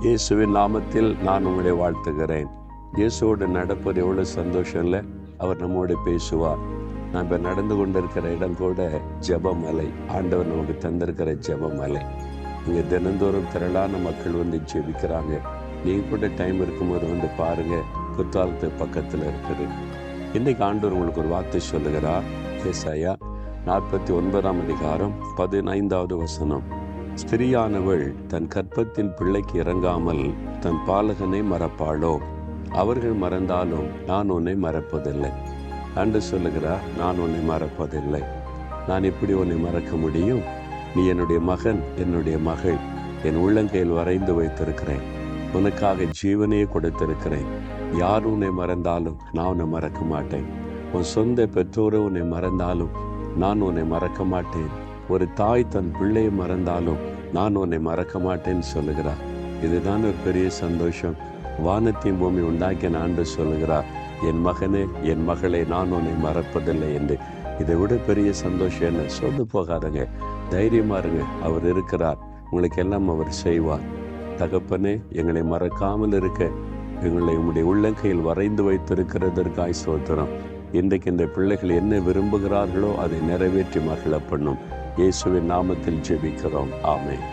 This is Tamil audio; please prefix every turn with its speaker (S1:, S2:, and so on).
S1: இயேசுவின் நாமத்தில் நான் உங்களை வாழ்த்துகிறேன். இயேசுவோடு நடப்பது எவ்வளோ சந்தோஷம் இல்லை? அவர் நம்மோடு பேசுவார். நான் இப்போ நடந்து கொண்டிருக்கிற இடம் கூட ஜெபமலை. ஆண்டவர் நமக்கு தந்திருக்கிற ஜெபமலை. இங்கே தினந்தோறும் திரளான மக்கள் வந்து ஜெபிக்கிறாங்க. நீங்கள் கூட டைம் இருக்கும்போது வந்து பாருங்கள். குத்தாலத்து பக்கத்தில் இருக்குது. இன்றைக்கு ஆண்டவர் உங்களுக்கு ஒரு வார்த்தை சொல்லுகிறார். ஏசாயா 49 அதிகாரம் 15வது வசனம். ஸ்திரியானவள் தன் கற்பத்தின் பிள்ளைக்கு இறங்காமல் தன் பாலகனை மறப்பாளோ? அவர்கள் மறந்தாலும் நான் உன்னை மறப்பதில்லை. அன்று சொல்லுகிறார், நான் உன்னை மறப்பதில்லை. நான் எப்படி உன்னை மறக்க முடியும்? நீ என்னுடைய மகன், என்னுடைய மகள். என் உள்ளங்கையில் வரைந்து வைத்திருக்கிறேன். உனக்காக ஜீவனையே கொடுத்திருக்கிறேன். யார் உன்னை மறந்தாலும் நான் உன்னை மறக்க மாட்டேன். உன் சொந்த பெற்றோரை உன்னை மறந்தாலும் நான் உன்னை மறக்க மாட்டேன். ஒரு தாய் தன் பிள்ளையை மறந்தாலும் நான் உன்னை மறக்க மாட்டேன்னு சொல்லுகிறார். இதுதான் ஒரு பெரிய சந்தோஷம். வானத்தையும் பூமி உண்டாக்கிய ஆண்டு சொல்லுகிறார், என் மகனே, என் மகளை நான் உன்னை மறப்பதில்லை என்று. இதை விட பெரிய சந்தோஷம் என்ன? சொல்லு போகாதங்க, தைரியமா இருங்க. அவர் இருக்கிறார், உங்களுக்கு எல்லாம் அவர் செய்வார். தகப்பனே, எங்களை மறக்காமல் இருக்க எங்களை உங்களுடைய உள்ளங்கையில் வரைந்து வைத்திருக்கிறதற்காய் ஸ்தோத்திரம். இன்றைக்கு இந்த பிள்ளைகள் என்ன விரும்புகிறார்களோ அதை நிறைவேற்றி மகிழ பண்ணும். இயேசுவின் நாமத்தில் ஜெபிக்கிறோம். ஆமென்.